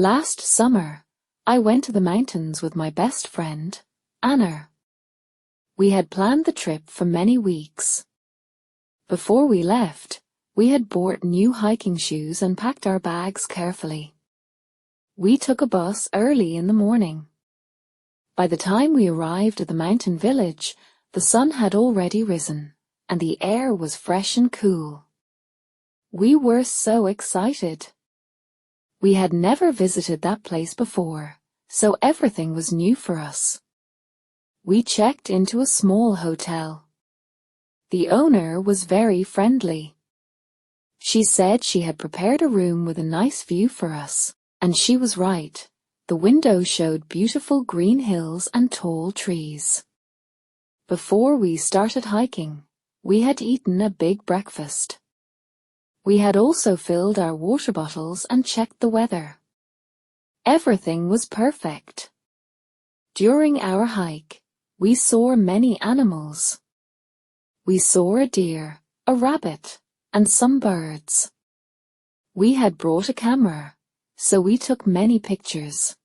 Last summer, I went to the mountains with my best friend, Anna. We had planned the trip for many weeks. Before we left, we had bought new hiking shoes and packed our bags carefully. We took a bus early in the morning. By the time we arrived at the mountain village, the sun had already risen, and the air was fresh and cool. We were so excited. We had never visited that place before, so everything was new for us. We checked into a small hotel. The owner was very friendly. She said she had prepared a room with a nice view for us, and she was right. The window showed beautiful green hills and tall trees. Before we started hiking, we had eaten a big breakfast. We had also filled our water bottles and checked the weather. Everything was perfect. During our hike, we saw many animals. We saw a deer, a rabbit, and some birds. We had brought a camera, so we took many pictures.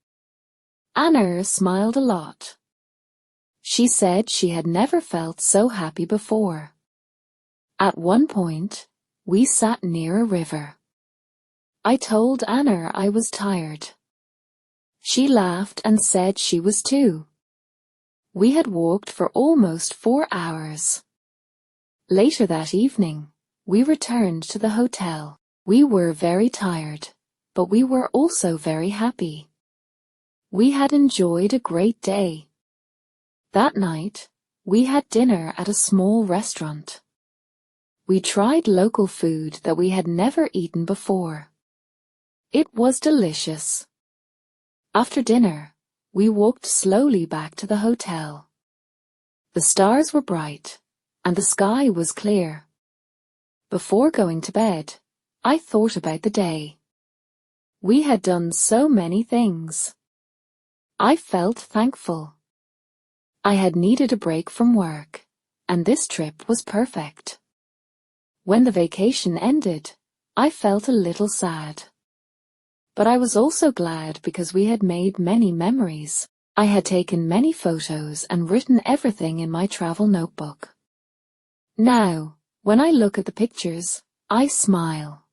Anna smiled a lot. She said she had never felt so happy before. At one point, we sat near a river. I told Anna I was tired. She laughed and said she was too. We had walked for almost 4 hours. Later that evening, we returned to the hotel. We were very tired, but we were also very happy. We had enjoyed a great day. That night, we had dinner at a small restaurant. We tried local food that we had never eaten before. It was delicious. After dinner, we walked slowly back to the hotel. The stars were bright, and the sky was clear. Before going to bed, I thought about the day. We had done so many things. I felt thankful. I had needed a break from work, and this trip was perfect. When the vacation ended, I felt a little sad. But I was also glad because we had made many memories. I had taken many photos and written everything in my travel notebook. Now, when I look at the pictures, I smile.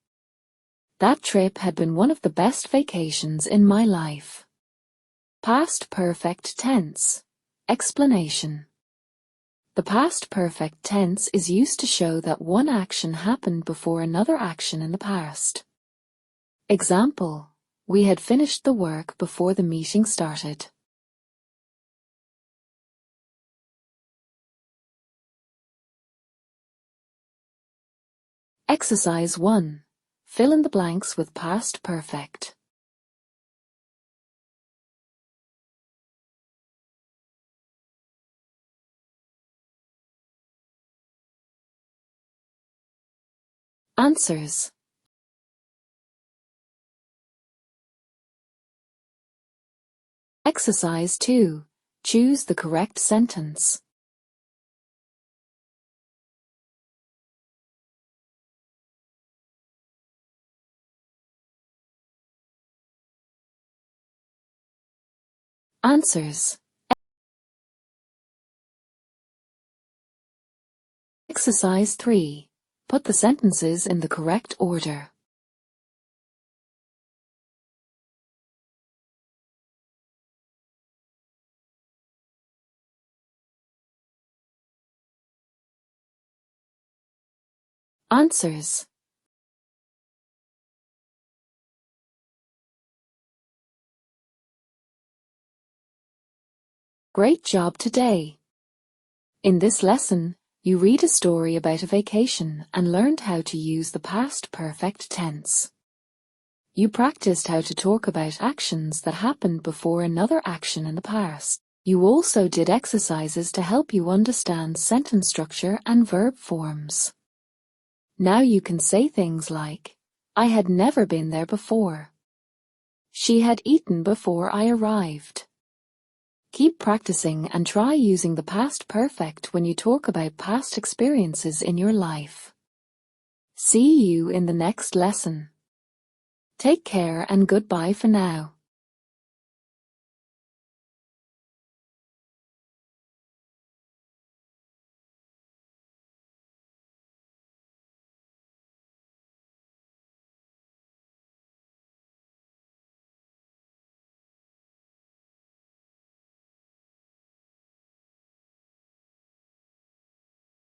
That trip had been one of the best vacations in my life. Past perfect tense. Explanation. The past perfect tense is used to show that one action happened before another action in the past. Example: we had finished the work before the meeting started. Exercise 1. Fill in the blanks with past perfect. Answers. Exercise 2. Choose the correct sentence. Answers. Exercise 3. Put the sentences in the correct order. Answers. Great job today! In this lesson, you read a story about a vacation and learned how to use the past perfect tense. You practiced how to talk about actions that happened before another action in the past. You also did exercises to help you understand sentence structure and verb forms. Now you can say things like, I had never been there before. She had eaten before I arrived. Keep practicing and try using the past perfect when you talk about past experiences in your life. See you in the next lesson. Take care and goodbye for now.